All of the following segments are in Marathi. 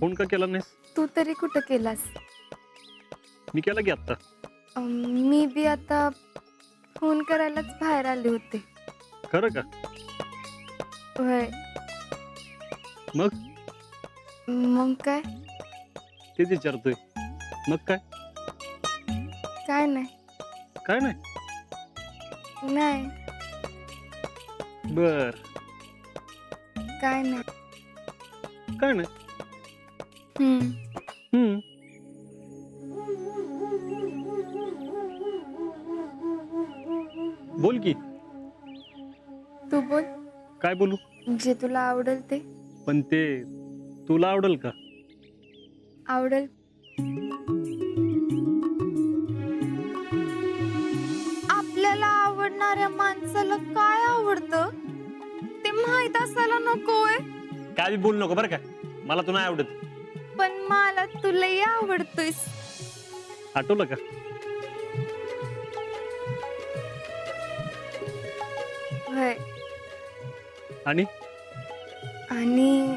फोन का केला नाहीस? तू तरी कुठं केलास? मी केला की आता. मी बी आता फोन करायलाच बाहेर आले होते. खरं का? होय. मग मग काय? तेच विचारतोय. मग काय? काय नाही. काय नाही. नाही. बर. काय नाही. काय नाही. हम्म. हम्म. बोल की. तू बोल. काय बोलू? जे तुला आवडेल ते. पण ते तुला आवडेल का? आवडेल. आपल्याला आवडणाऱ्या माणसाला काय आवडतं ते माहित असायला नकोय. काय बी बोलू नको बरं का. मला तू नाही आवडत. पण मला तुलाही आवडतोयस. आठवलं का? होय. आणि आणि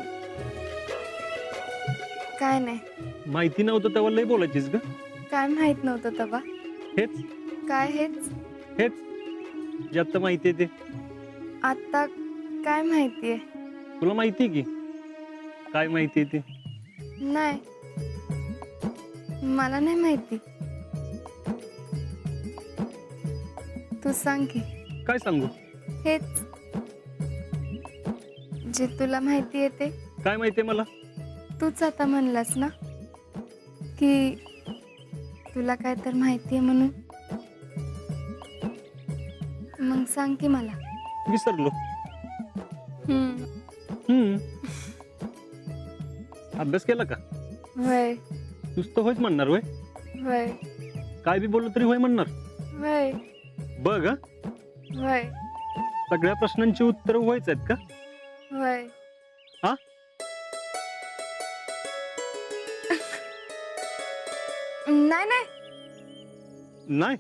काय नाही. माहिती नव्हतं तेव्हा लय बोलायचीस ग. काय माहित नव्हतं तेव्हा. हेच काय हेच. हेच जे आता माहिती आहे ते. आता काय माहितीये? तुला माहिती आहे की काय माहिती आहे ते. नाही. मला नाही माहिती. तू सांग की. काय सांगू? हेच जे तुला माहिती आहे ते. काय माहिती आहे मला? तूच आता म्हणलास ना की तुला काय तर माहिती आहे म्हणून. मग सांग की मला. विसरलो. हम्म. हम्म. अभ्यास केला का? होय. नुसतं होयच म्हणणार होय. होय. काय बी बोललो तरी होय म्हणणार. होय. बघ हा. होय. सगळ्या प्रश्नांची उत्तर व्हायच आहेत का? होय. हा? नाही नाही नाही.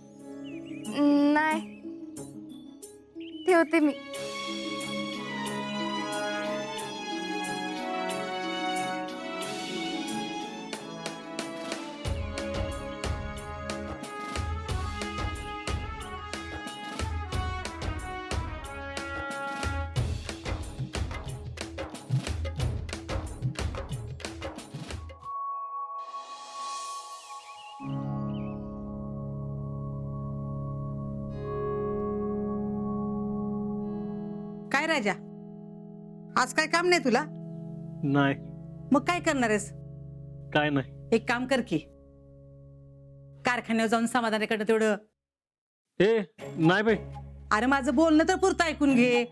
नाही. ठेवते मी. काय राजा, आज काय काम नाही तुला? नाही. मग काय करणार आहेस? काय नाही. एक काम कर की, कारखान्यावर जाऊन समाधानाकडे तेवढं. ए नाही बाई. अरे माझं बोलणं तर पुरतं ऐकून घे.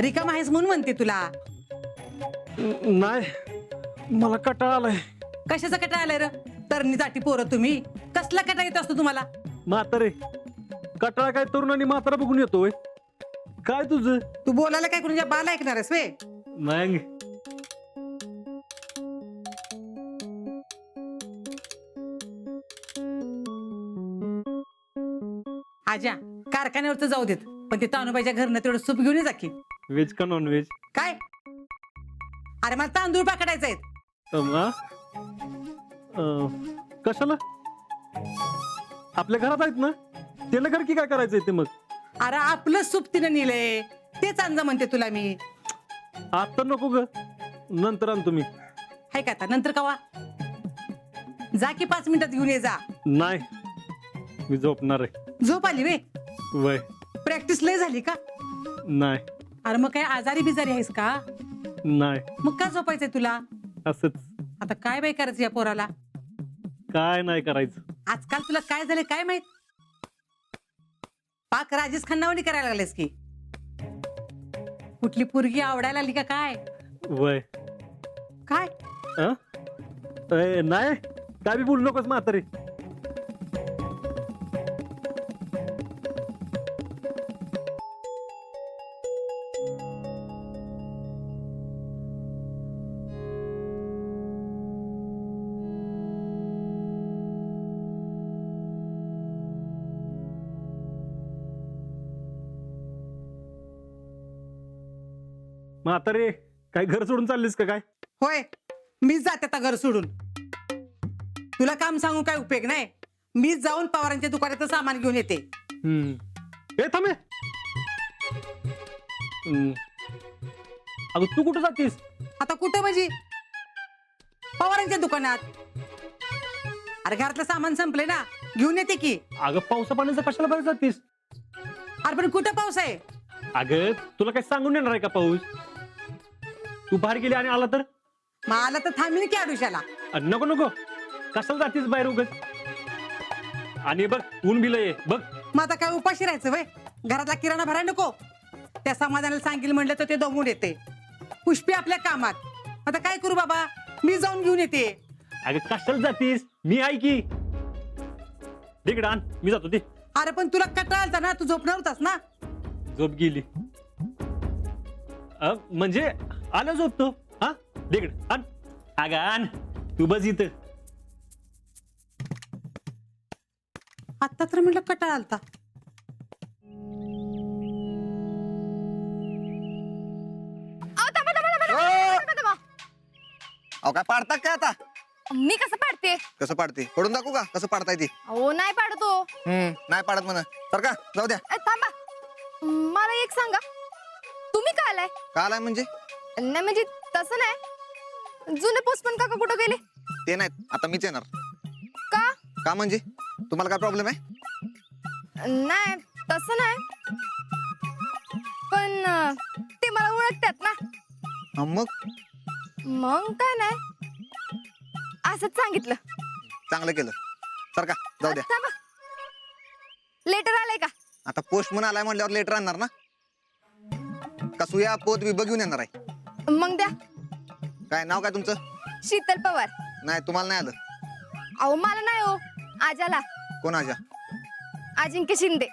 रिकाम आहेस म्हणून म्हणते तुला. नाही मला कटाळा आलाय. कशाचा कटाळा आलाय र? तरणी जाती पोरं तुम्ही. कसला कटाळा येत असतो तुम्हाला? म्हातारे कटाळा काय तरुण आणि म्हातारा बघून येतोय. काय तुझं? तू बोलायला काय कुणाच्या बाला ऐकणार आहेस वे? नाही. आजा कारखान्यावरच जाऊ देत, पण ते तानुबाईच्या घरनं तेवढं सूप घेऊन ये जा की. व्हेज का नॉन व्हेज? काय? अरे मला तांदूळ पाकडायचे आहेत. कशाला? आपल्या घरात आहेत ना. त्याला घर की काय करायचंय ते मग? अरे आपलं सूप तिनं नेलंय, तेच आणजा म्हणते तुला मी. आता नको ग, नंतर आणतो मी. हाय का आता नंतर कवा? जा की 5 मिनिटात घेऊन ये जा. नाही मी झोपणार आहे. झोप आली वे? वय प्रॅक्टिस लय झाली का? नाही. अरे मग काय आजारी बिजारी आहेस का? नाही मग का झोपायचंय तुला? असंच. आता काय बाई करायचं या पोराला? काय नाही करायचं. आजकाल तुला काय झालं काय माहित? पाक राजेश खन्नावणी करायला लागलेस की. कुठली पोरगी आवडायला लागली का काय? वय काय? नाही काय बी बोलू नकोस म्हातारे. म्हातारे काय घर सोडून चाललीस का काय? होय, मीच जाते आता घर सोडून. तुला काम सांगून काय उपयोग नाही. मीच जाऊन पवारांच्या दुकानाचं सामान घेऊन येते. ए थांबे. अगं तू कुठं जातीस? आता कुठं म्हणजे? पवारांच्या दुकानात. अरे घरातलं सामान संपले ना, घेऊन येते की. अगं पावसा पाण्याचं कशाला बाहेर जातीस? अरे पण कुठं पाऊस आहे? अगं तुला काही सांगून येणार आहे का पाऊस? तू बाहेर गेली आणि आला तर? मग आला तर थांबीन की आडुशाला. नको नको, कशाला जातीस बाहेर उगच? आणि बघ ऊन बिलय बघ. मग आता काय उपाशी राहायचं वय? घरातला किराणा भराय नको? त्या समाधानाला सांगितलं म्हणलं तर ते दमून येते. पुष्पी आपल्या कामात. आता काय करू बाबा, मी जाऊन घेऊन येते. अगं कशाला जातीस? मी आहे की. तिकडे आण, मी जातो ते. अरे पण तुला कटाळा आलता ना, तू झोपणार होतास ना. झोप गेली. म्हणजे आलं झोपतो. हा तिकडे आण. अगं आण, तू बस इथं. आता तर म्हटलं कटाळा आलता. अहो काय पाडतात काय आता? मी कसं पाडते? कसं पाडते? पडून दाखवू का कसं पाडताय ती? अहो नाही पाडतो. नाही पाडत म्हणा. तर का जाऊ द्या. थांबा, मला एक सांगा, तुम्ही का आलाय? का आलाय म्हणजे? नाही म्हणजे तसं नाही, जुने पोस्टमन काका कुठं गेले? ते नाहीत, आता मीच येणार. का? का म्हणजे तुम्हाला काय प्रॉब्लेम आहे? नाही तसं नाही, पण ते मला ओळखतात ना. मग काय नाही, असंच सांगितलं. चांगलं केलं. तर का जाऊ द्या. थांबा, लेटर आलंय का? आता पोस्टमन आलाय म्हणल्यावर लेटर आणणार ना. का सुया पोत विभाग घेऊन येणार आहे? मग द्या. काय नाव काय तुमचं? शीतल पवार. नाही तुम्हाला नाही आलं. अहो मला नाही हो, आजाला. कोण आजा? अजिंक्य शिंदे.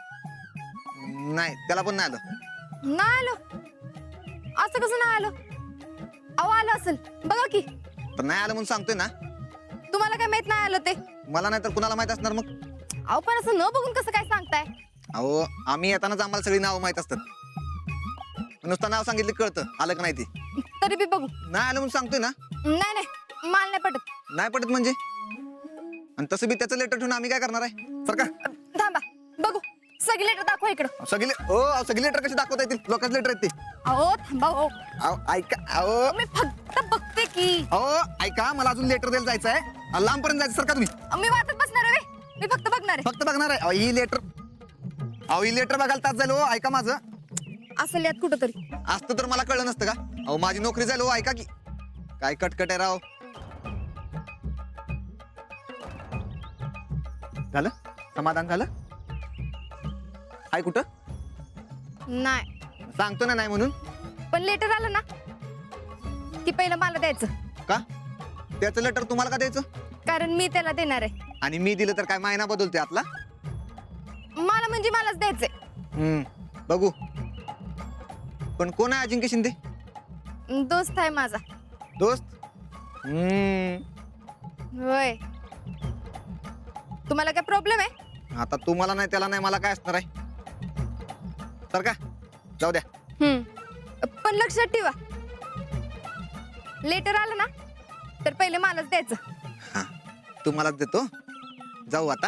नाही त्याला पण नाही आलं. नाही आलो? असं कसं नाही आलं? अहो आलं असेल, बघा की. पण नाही आलं म्हणून सांगतोय ना. तुम्हाला काय माहित नाही आलं ते? मला नाही तर कुणाला माहित असणार मग? अहो पण असं न बघून कसं काय सांगताय? अहो आम्ही येतानाच आम्हाला सगळी नाव माहित असतात. नुसतं नाव सांगितलं कळतं आलं का नाही ते. तरी बी बघू. नाही आलं म्हणून सांगतोय ना. नाही नाही, मला नाही पटत. नाही पटत म्हणजे? आणि तसं बी त्याचं लेटर ठेवून आम्ही काय करणार आहे? सर का थांबा, बघू. सगळी लेटर दाखवा इकडं. सगळी लेटर कशी दाखवता येतील? लोकांचे लेटर आहेत ते. अहो थांबा हो, अहो ऐका. अहो मी फक्त बघते की. ऐका मला अजून लेटर द्यायला जायचं आहे. लांबपर्यंत जायचं सर का तुम्ही? मी वाचत बसणार आहे. मी फक्त बघणार आहे. फक्त बघणार आहे? ही लेटर बघायला तास जाईल. हो ऐका माझं. असेल यात कुठं तरी. असतं तर मला कळलं नसतं का? अहो माझी नोकरी जाईल. हो ऐका की. काय कटकट आहे राव. झालं समाधान झालं? आहे कुठं? नाही, सांगतो ना नाही म्हणून. पण लेटर आलं ना, ती पहिलं मला द्यायचं. का? त्याचं लेटर तुम्हाला का द्यायचं? कारण मी त्याला देणार आहे. आणि मी दिलं तर काय मायना बदलते आतला? मला म्हणजे मलाच द्यायचंय. बघू. पण कोण आहे अजिंक्य शिंदे? दोस्त आहे माझा. दोस्त? होय. तुम्हाला काय प्रॉब्लेम आहे? आता तुम्हाला नाही त्याला नाही मला काय असणार आहे? तर का जाऊ द्या. पण लक्षात ठेवा, लेटर आलं ना तर पहिले मलाच द्यायचं. तुम्हालाच देतो. जाऊ आता.